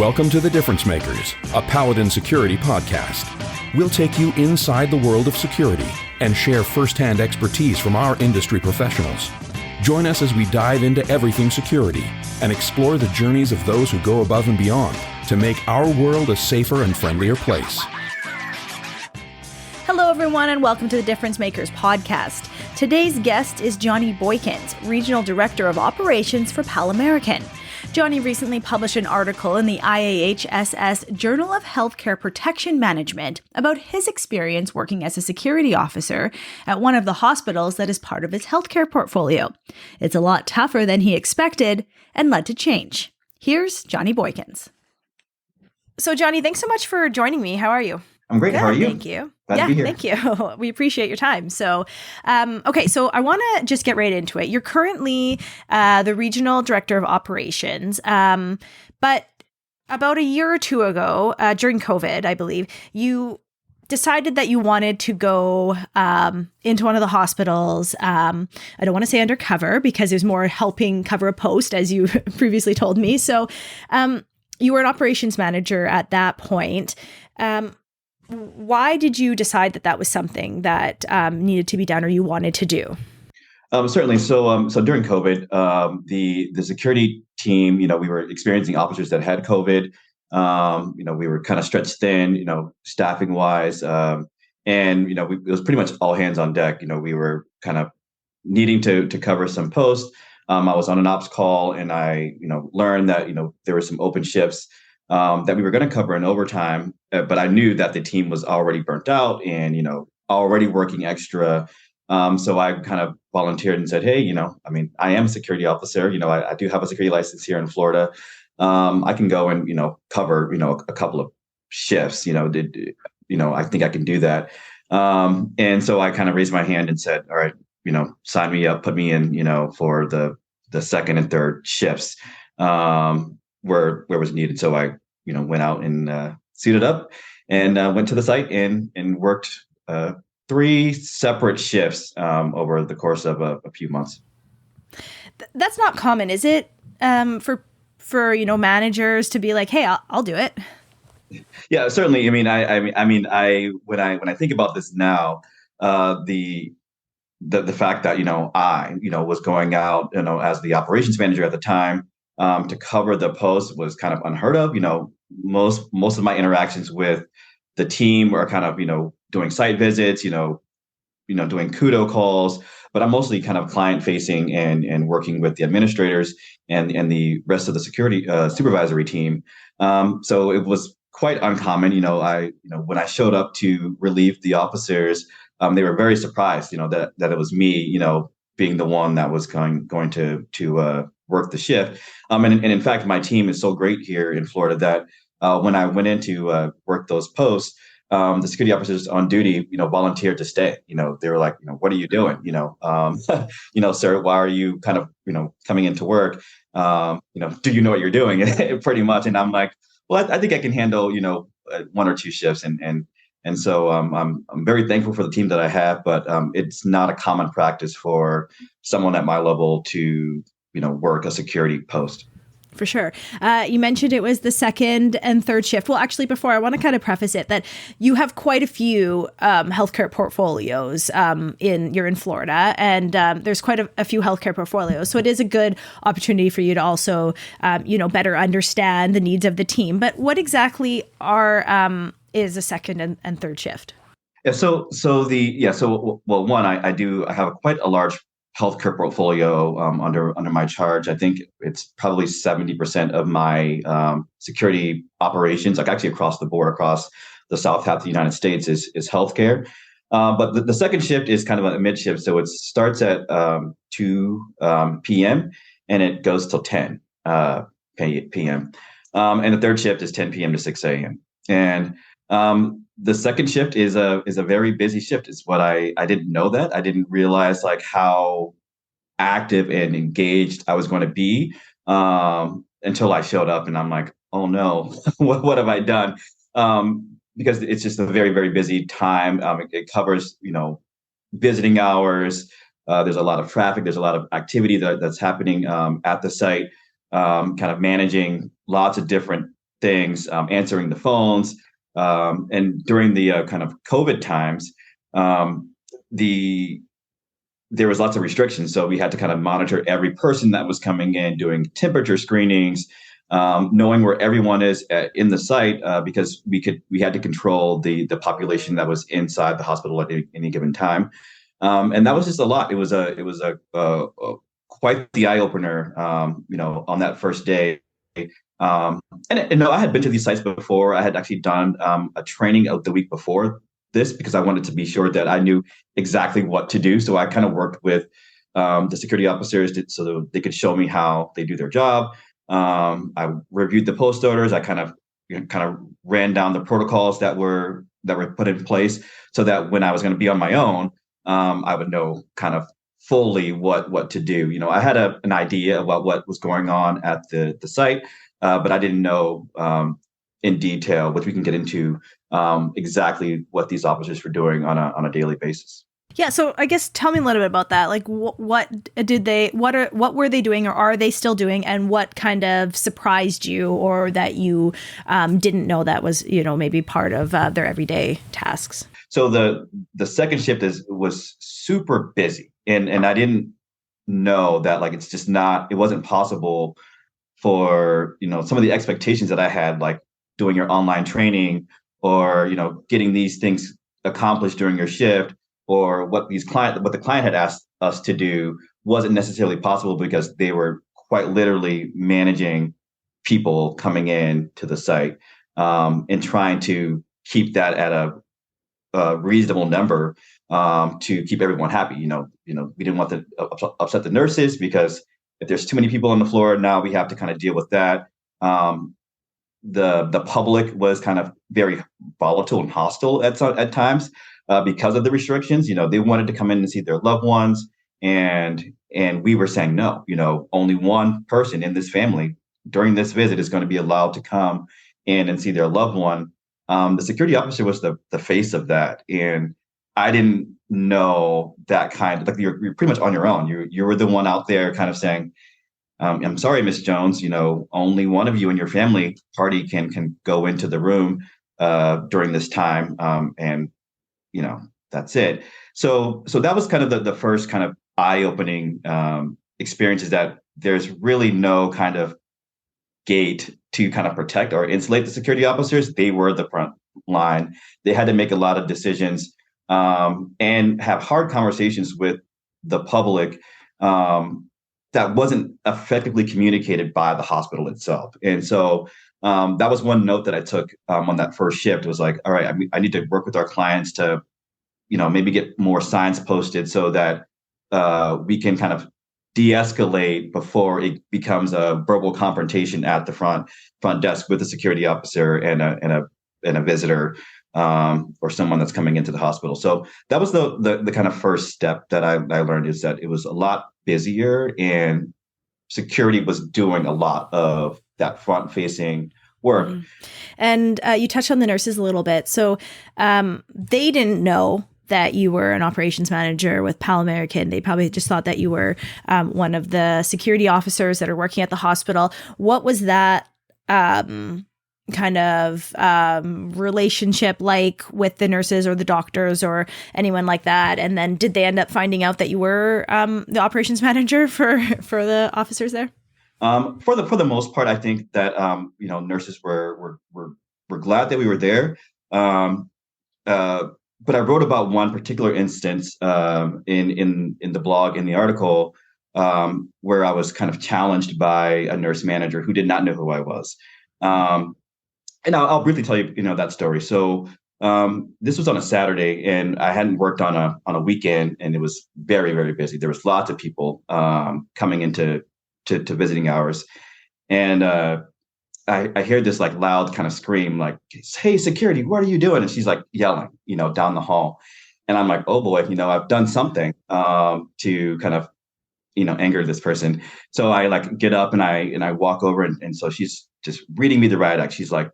Welcome to The Difference Makers, a Paladin Security podcast. We'll take you inside the world of security and share firsthand expertise from our industry professionals. Join us as we dive into everything security and explore the journeys of those who go above and beyond to make our world a safer and friendlier place. Hello, everyone, and welcome to the Difference Makers podcast. Today's guest is Johnny Boykins, Regional Director of Operations for PalAmerican. Johnny recently published an article in the IAHSS Journal of Healthcare Protection Management about his experience working as a security officer at one of the hospitals that is part of his healthcare portfolio. It's a lot tougher than he expected and led to change. Here's Johnny Boykins. So, Johnny, thanks so much for joining me. How are you? I'm great. Good, how are you? Thank you. Glad to be here. Thank you. We appreciate your time. So, so I want to just get right into it. You're currently the Regional Director of Operations, but about a year or two ago, during COVID, I believe, you decided that you wanted to go into one of the hospitals. I don't want to say undercover because it was more helping cover a post, as you previously told me. So you were an operations manager at that point. Why did you decide that that was something that needed to be done or you wanted to do? Certainly. So during COVID, the security team, we were experiencing officers that had COVID. We were kind of stretched thin, staffing wise. And, it was pretty much all hands on deck. We were kind of needing to cover some posts. I was on an ops call and I, learned that, there were some open shifts that we were going to cover in overtime, but I knew that the team was already burnt out and, already working extra. So I kind of volunteered and said, hey, I am a security officer. I do have a security license here in Florida. I can go and, cover, a couple of shifts, I think I can do that. And so I kind of raised my hand and said, all right, sign me up, put me in, for the second and third shifts. Where was needed. So I, went out and suited up and went to the site and worked 3 separate shifts over the course of a few months. That's not common, is it? For managers to be like, hey, I'll do it. Yeah, certainly. When I think about this now, the fact that I was going out as the operations manager at the time. To cover the post was kind of unheard of. Most of my interactions with the team are kind of, doing site visits, doing kudo calls, but I'm mostly kind of client facing and working with the administrators and the rest of the security supervisory team. So it was quite uncommon. When I showed up to relieve the officers, they were very surprised, that it was me, being the one that was going to work the shift. And in fact, my team is so great here in Florida that when I went in to work those posts, the security officers on duty, volunteered to stay. They were like, what are you doing? Sir, why are you kind of, coming into work? Do you know what you're doing? Pretty much. And I'm like, well, I think I can handle, 1 or 2 shifts. And so I'm very thankful for the team that I have, but it's not a common practice for someone at my level to work a security post. For sure. You mentioned it was the second and third shift. Well, actually, before I want to kind of preface it that you have quite a few healthcare portfolios you're in Florida, and there's quite a few healthcare portfolios. So it is a good opportunity for you to also, better understand the needs of the team. But what exactly is a second and third shift? Yeah. One, I have quite a large healthcare portfolio under my charge. I think it's probably 70% of my security operations, like actually across the board, across the south half of the United States, is healthcare. But the second shift is kind of a mid shift, so it starts at 2 p.m. and it goes till 10 p.m. And the third shift is 10 p.m. to 6 a.m. And the second shift is a very busy shift. It's what I didn't know that. I didn't realize like how active and engaged I was going to be until I showed up and I'm like, oh no, what have I done? Because it's just a very, very busy time. It covers, visiting hours. There's a lot of traffic. There's a lot of activity that's happening at the site, kind of managing lots of different things, answering the phones. And during the kind of COVID times, there was lots of restrictions. So we had to kind of monitor every person that was coming in, doing temperature screenings, knowing where everyone is in the site, because we had to control the population that was inside the hospital at any given time. And that was just a lot. It was quite the eye opener, on that first day. And no, I had been to these sites before. I had actually done a training of the week before this because I wanted to be sure that I knew exactly what to do. So I kind of worked with the security officers so that they could show me how they do their job. I reviewed the post orders. I kind of ran down the protocols that were put in place so that when I was going to be on my own, I would know kind of fully what to do. I had an idea about what was going on at the site, but I didn't know in detail, which we can get into, exactly what these officers were doing on a daily basis. Yeah, so I guess tell me a little bit about that. Like, what were they doing, or are they still doing, and what kind of surprised you, or that you didn't know that was maybe part of their everyday tasks? So the second shift was super busy, and I didn't know that, like, it wasn't possible for some of the expectations that I had, like doing your online training or getting these things accomplished during your shift, or what the client had asked us to do wasn't necessarily possible because they were quite literally managing people coming in to the site, and trying to keep that at a reasonable number, to keep everyone happy. We didn't want to upset the nurses, because if there's too many people on the floor, now we have to kind of deal with that. The public was kind of very volatile and hostile at times, because of the restrictions. They wanted to come in and see their loved ones, and we were saying no. Only one person in this family during this visit is going to be allowed to come in and see their loved one. The security officer was the face of that, and I didn't know that kind of, like, you're pretty much on your own. You were the one out there kind of saying, I'm sorry, Miss Jones, only one of you in your family party can go into the room during this time, and that's it. So that was kind of the first kind of eye-opening experiences, that there's really no kind of gate to kind of protect or insulate the security officers. They were the front line. They had to make a lot of decisions, and have hard conversations with the public, that wasn't effectively communicated by the hospital itself. And so that was one note that I took on that first shift. It was like, all right, I need to work with our clients to, maybe get more signs posted so that we can kind of de-escalate before it becomes a verbal confrontation at the front desk with a security officer and a visitor, or someone that's coming into the hospital. So that was the kind of first step that I learned, is that it was a lot busier, and security was doing a lot of that front-facing work. Mm-hmm. And you touched on the nurses a little bit. So they didn't know that you were an operations manager with PalAmerican. They probably just thought that you were one of the security officers that are working at the hospital. What was that kind of relationship like with the nurses or the doctors or anyone like that? And then did they end up finding out that you were the operations manager for the officers there? For the most part, I think that nurses were glad that we were there. But I wrote about one particular instance in the blog, in the article, where I was kind of challenged by a nurse manager who did not know who I was. And I'll briefly tell you, that story. So this was on a Saturday, and I hadn't worked on a weekend, and it was very, very busy. There was lots of people coming into to visiting hours, and I hear this like loud kind of scream, like, "Hey, security, what are you doing?" And she's like yelling, down the hall, and I'm like, "Oh boy, I've done something to kind of anger this person." So I like get up and I walk over, and so she's just reading me the riot act. She's like,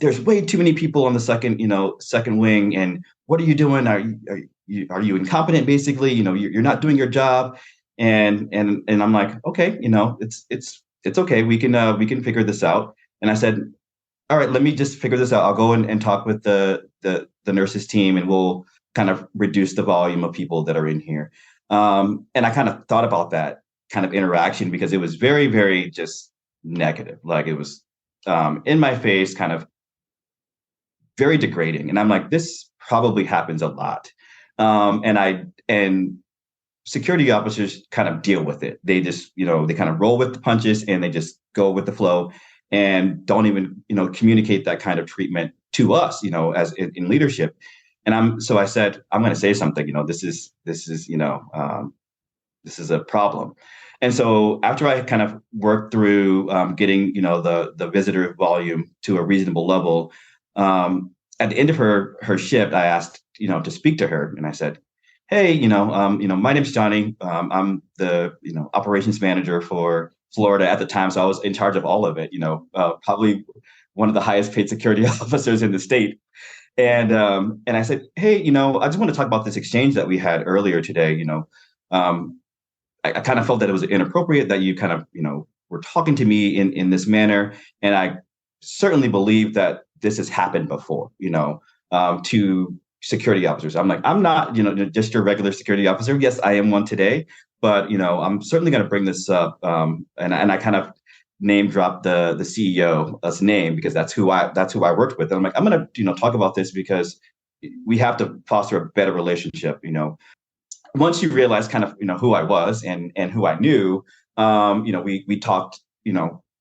"There's way too many people on the second wing, and what are you doing? Are you incompetent? Basically, you're not doing your job." And I'm like, "Okay, it's okay. We can figure this out." And I said, all right, let me just figure this out. I'll go and talk with the nurses team, and we'll kind of reduce the volume of people that are in here. And I kind of thought about that kind of interaction because it was very, very just negative. Like it was in my face, kind of very degrading. And I'm like, this probably happens a lot. And security officers kind of deal with it. They just, they kind of roll with the punches and they just go with the flow and don't even, communicate that kind of treatment to us, as in leadership. So I said, I'm going to say something, this is, this is a problem. And so after I kind of worked through getting, the visitor volume to a reasonable level, at the end of her shift, I asked, to speak to her. And I said, hey, my name's Johnny. I'm the, operations manager for Florida at the time. So I was in charge of all of it, probably one of the highest paid security officers in the state. And I said, hey, I just want to talk about this exchange that we had earlier today. I kind of felt that it was inappropriate that you kind of, were talking to me in this manner. And I certainly believe that this has happened before, to security officers. I'm like, I'm not, just your regular security officer. Yes, I am one today, but, I'm certainly going to bring this up. And I kind of name dropped the CEO's name because that's who I worked with. And I'm like, I'm going to, talk about this because we have to foster a better relationship, Once you realize kind of, who I was and who I knew, we talked,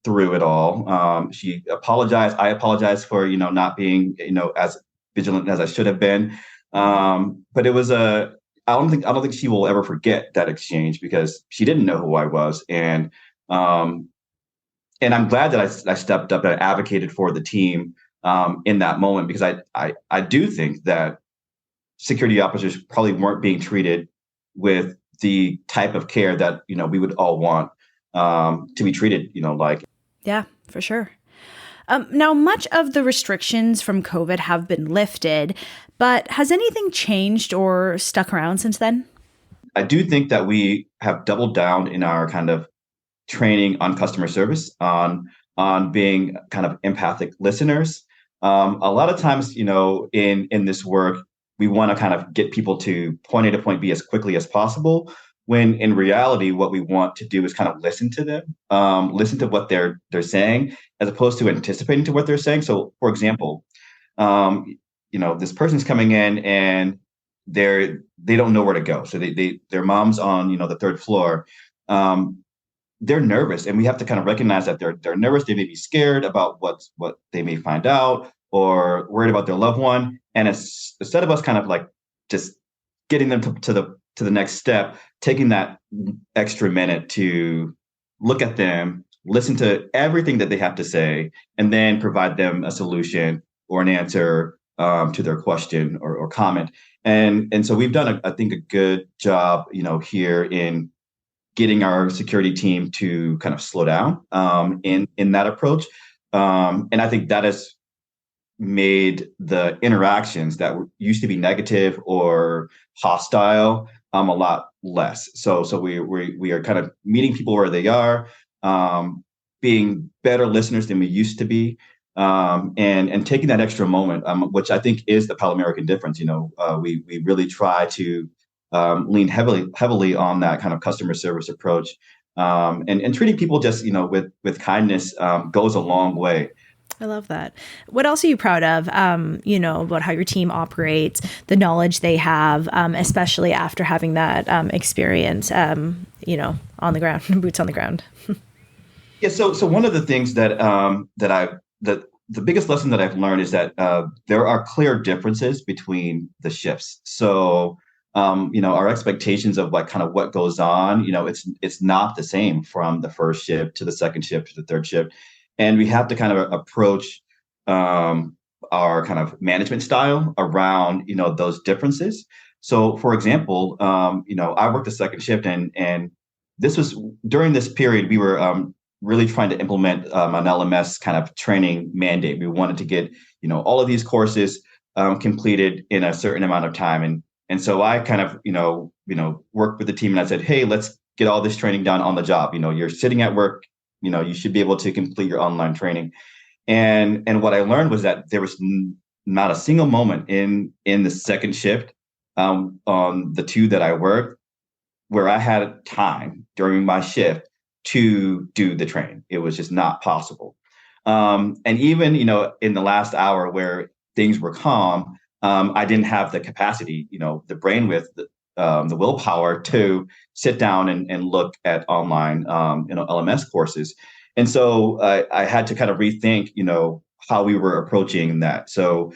through it all. She apologized. I apologized for, not being, as vigilant as I should have been. But it was I don't think she will ever forget that exchange because she didn't know who I was. And I'm glad that I stepped up and advocated for the team in that moment, because I do think that security officers probably weren't being treated with the type of care that, we would all want to be treated, like. Yeah, for sure. Now, much of the restrictions from COVID have been lifted, but has anything changed or stuck around since then? I do think that we have doubled down in our kind of training on customer service, on being kind of empathic listeners. A lot of times, in this work, we want to kind of get people to point A to point B as quickly as possible, when in reality, what we want to do is kind of listen to them, listen to what they're saying, as opposed to anticipating to what they're saying. So, for example, this person's coming in and they don't know where to go. So their mom's on, the third floor. They're nervous, and we have to kind of recognize that they're nervous. They may be scared about what they may find out, or worried about their loved one. And instead of us kind of like just getting them to the next step, taking that extra minute to look at them, listen to everything that they have to say, and then provide them a solution or an answer to their question or comment. And so we've done, I think, a good job, here in getting our security team to kind of slow down in that approach. And I think that has made the interactions that used to be negative or hostile a lot less. So we are kind of meeting people where they are, being better listeners than we used to be, and taking that extra moment, which I think is the PalAmerican difference. We really try to lean heavily on that kind of customer service approach, and treating people just with kindness goes a long way. I love that. What else are you proud of, about how your team operates, the knowledge they have, especially after having that experience, on the ground, boots on the ground? Yeah. So one of the things that the biggest lesson that I've learned is that there are clear differences between the shifts. So, our expectations of like kind of what goes on, it's not the same from the first shift to the second shift to the third shift. And we have to kind of approach our kind of management style around, those differences. So, for example, I worked the second shift, and this was during this period we were really trying to implement an LMS kind of training mandate. We wanted to get, all of these courses completed in a certain amount of time, and so I kind of, worked with the team, and I said, hey, let's get all this training done on the job. You're sitting at work. You should be able to complete your online training. And what I learned was that there was not a single moment in the second shift on the two that I worked where I had time during my shift to do the training. It was just not possible. And even, in the last hour where things were calm, I didn't have the capacity, the brainwidth, the willpower to sit down and look at online, LMS courses. And so I had to kind of rethink, how we were approaching that. So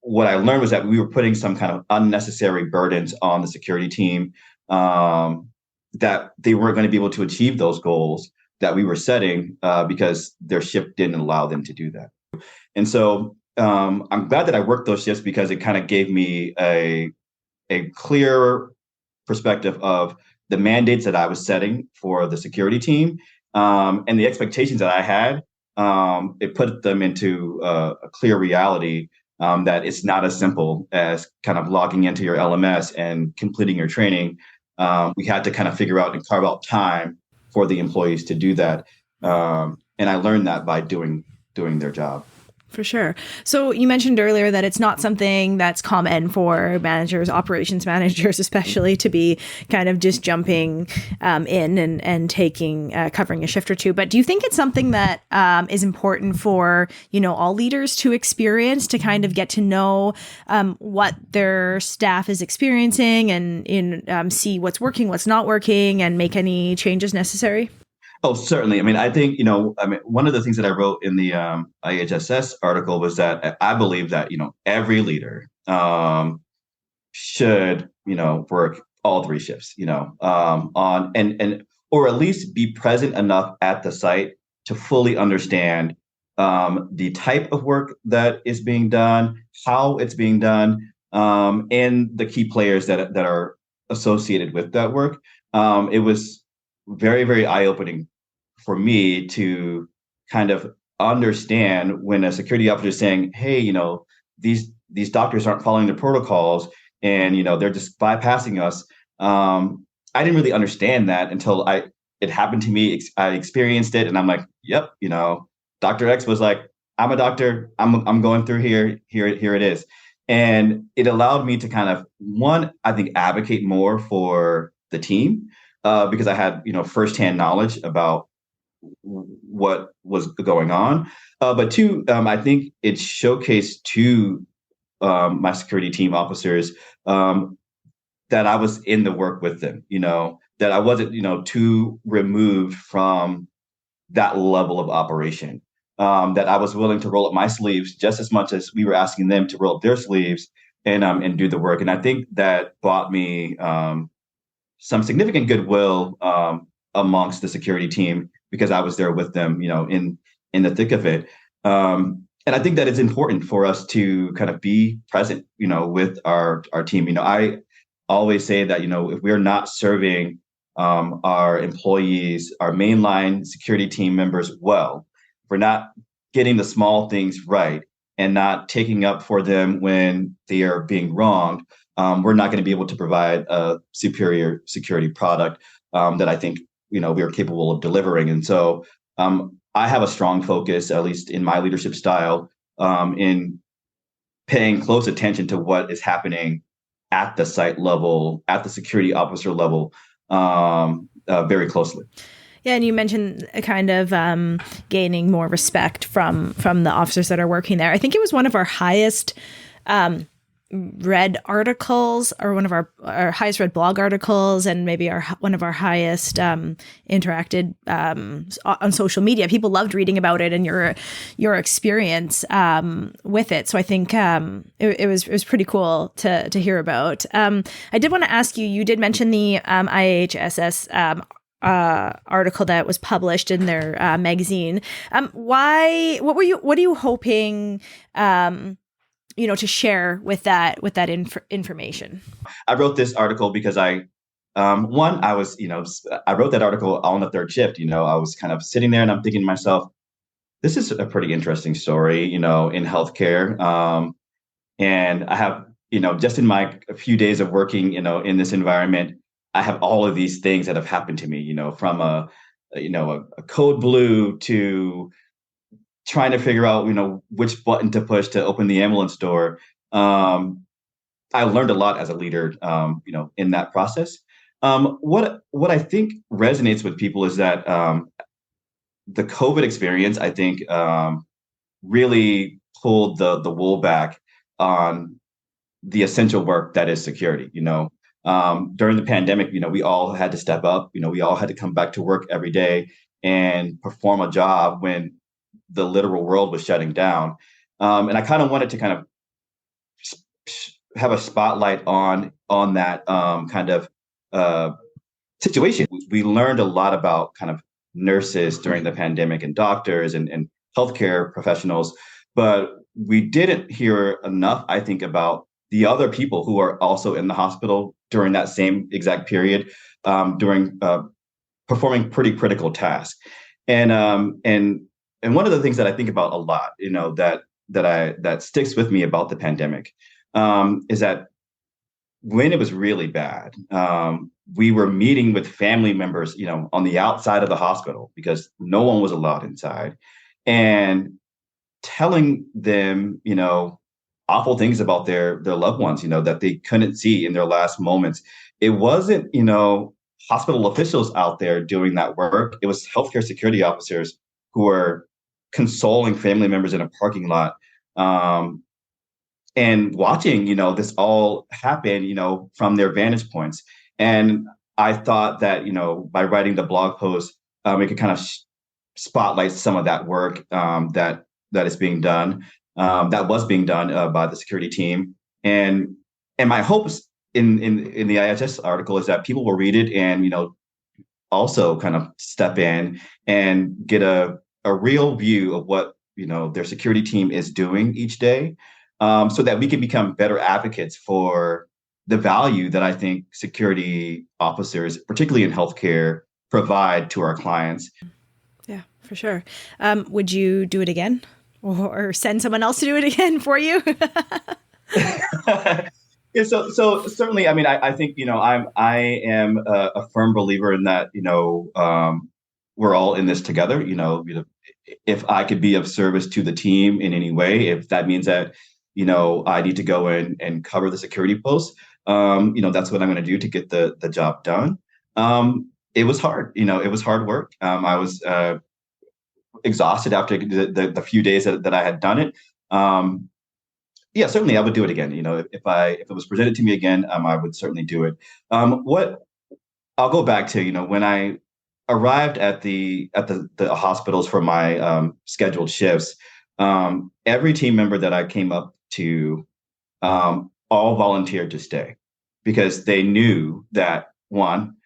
what I learned was that we were putting some kind of unnecessary burdens on the security team, that they weren't going to be able to achieve those goals that we were setting because their shift didn't allow them to do that. And so I'm glad that I worked those shifts because it kind of gave me a clear perspective of the mandates that I was setting for the security team, and the expectations that I had. It put them into a clear reality that it's not as simple as kind of logging into your LMS and completing your training. We had to kind of figure out and carve out time for the employees to do that. And I learned that by doing their job. For sure. So you mentioned earlier that it's not something that's common for managers, operations managers, especially, to be kind of just jumping in and taking, covering a shift or two. But do you think it's something that is important for, all leaders to experience, to kind of get to know what their staff is experiencing and see what's working, what's not working, and make any changes necessary? Oh, certainly. I mean, I think, one of the things that I wrote in the IHSS article was that I believe that, every leader should, work all three shifts, on or at least be present enough at the site to fully understand the type of work that is being done, how it's being done, and the key players that are associated with that work. It was very, very eye-opening for me to kind of understand when a security officer is saying, hey, these doctors aren't following the protocols and, they're just bypassing us. I didn't really understand that until it happened to me. I experienced it and I'm like, yep, Dr. X was like, I'm a doctor. I'm going through here it is. And it allowed me to kind of, one, I think, advocate more for the team because I had, firsthand knowledge about what was going on. But two, I think it showcased to my security team officers that I was in the work with them, that I wasn't, too removed from that level of operation, that I was willing to roll up my sleeves just as much as we were asking them to roll up their sleeves and do the work. And I think that brought me some significant goodwill amongst the security team because I was there with them, in the thick of it. And I think that it's important for us to kind of be present, with our team. I always say that, if we're not serving our employees, our mainline security team members well, if we're not getting the small things right and not taking up for them when they are being wronged, we're not going to be able to provide a superior security product that I think, we are capable of delivering. And so I have a strong focus, at least in my leadership style, in paying close attention to what is happening at the site level, at the security officer level, very closely. Yeah, and you mentioned kind of gaining more respect from the officers that are working there. I think it was one of our highest read articles, or one of our highest read blog articles, and maybe one of our highest interacted on social media. People loved reading about it and your experience with it. So I think it was pretty cool to hear about. I did want to ask you. You did mention the IHSS article that was published in their magazine. What are you hoping to share with that information? I wrote this article because I wrote that article on the third shift. I was kind of sitting there and I'm thinking to myself, this is a pretty interesting story, in healthcare. And I have, just in my few days of working, in this environment, I have all of these things that have happened to me, from a code blue to trying to figure out, which button to push to open the ambulance door. I learned a lot as a leader, in that process. What I think resonates with people is that the COVID experience, I think, really pulled the wool back on the essential work that is security. During the pandemic, we all had to step up. We all had to come back to work every day and perform a job when the literal world was shutting down. And I kind of wanted to kind of have a spotlight on that kind of situation. We learned a lot about kind of nurses during the pandemic and doctors and healthcare professionals, but we didn't hear enough, I think, about the other people who are also in the hospital during that same exact period, during performing pretty critical tasks. And one of the things that I think about a lot, that sticks with me about the pandemic, is that when it was really bad, we were meeting with family members, on the outside of the hospital because no one was allowed inside, and telling them, awful things about their loved ones, that they couldn't see in their last moments. It wasn't, hospital officials out there doing that work. It was healthcare security officers who were consoling family members in a parking lot, and watching, this all happen, from their vantage points. And I thought that, by writing the blog post, it could kind of spotlight some of that work that is being done. That was being done by the security team, and my hopes in the IHS article is that people will read it and also kind of step in and get a real view of what their security team is doing each day, so that we can become better advocates for the value that I think security officers, particularly in healthcare, provide to our clients. Yeah, for sure. Would you do it again? Or send someone else to do it again for you? Yeah, so certainly, I think, I am a firm believer in that, we're all in this together. If I could be of service to the team in any way, if that means that, I need to go in and cover the security post, that's what I'm going to do to get the job done. It was hard, it was hard work. I was exhausted after the few days that I had done it. Yeah, certainly I would do it again. If it was presented to me again, I would certainly do it. What I'll go back to, when I arrived at the hospitals for my scheduled shifts, every team member that I came up to, all volunteered to stay because they knew that, one,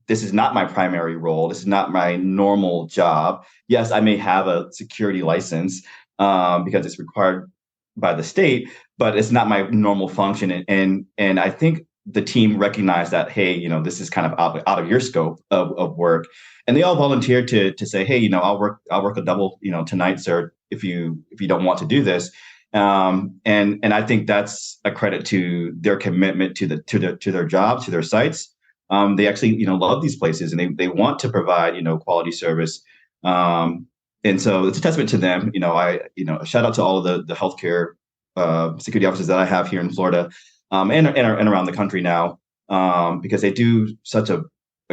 this is not my primary role. This is not my normal job. Yes, I may have a security license because it's required by the state, but it's not my normal function. And I think the team recognized that, hey, this is kind of out of your scope of work. And they all volunteered to say, hey, I'll work a double, tonight, sir, if you don't want to do this. And I think that's a credit to their commitment to their jobs, to their sites. They actually, love these places and they want to provide, quality service. And so it's a testament to them. A shout out to all of the healthcare security officers that I have here in Florida and around the country now, because they do such a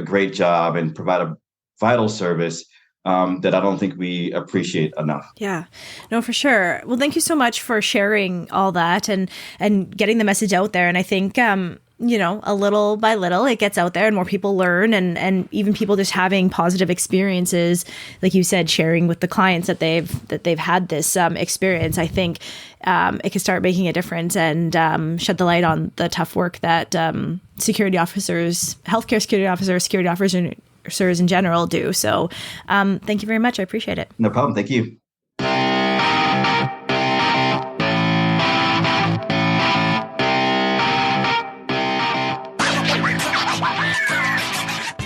great job and provide a vital service that I don't think we appreciate enough. Yeah, no, for sure. Well, thank you so much for sharing all that and getting the message out there. And I think, a little by little, it gets out there and more people learn and even people just having positive experiences, like you said, sharing with the clients that they've had this experience. I think it can start making a difference and shed the light on the tough work that security officers, healthcare security officers in general do. So thank you very much. I appreciate it. No problem. Thank you.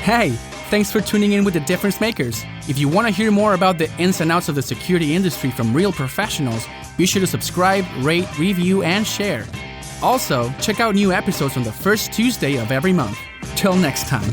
Hey, thanks for tuning in with the Difference Makers. If you want to hear more about the ins and outs of the security industry from real professionals, be sure to subscribe, rate, review, and share. Also, check out new episodes on the first Tuesday of every month. Till next time.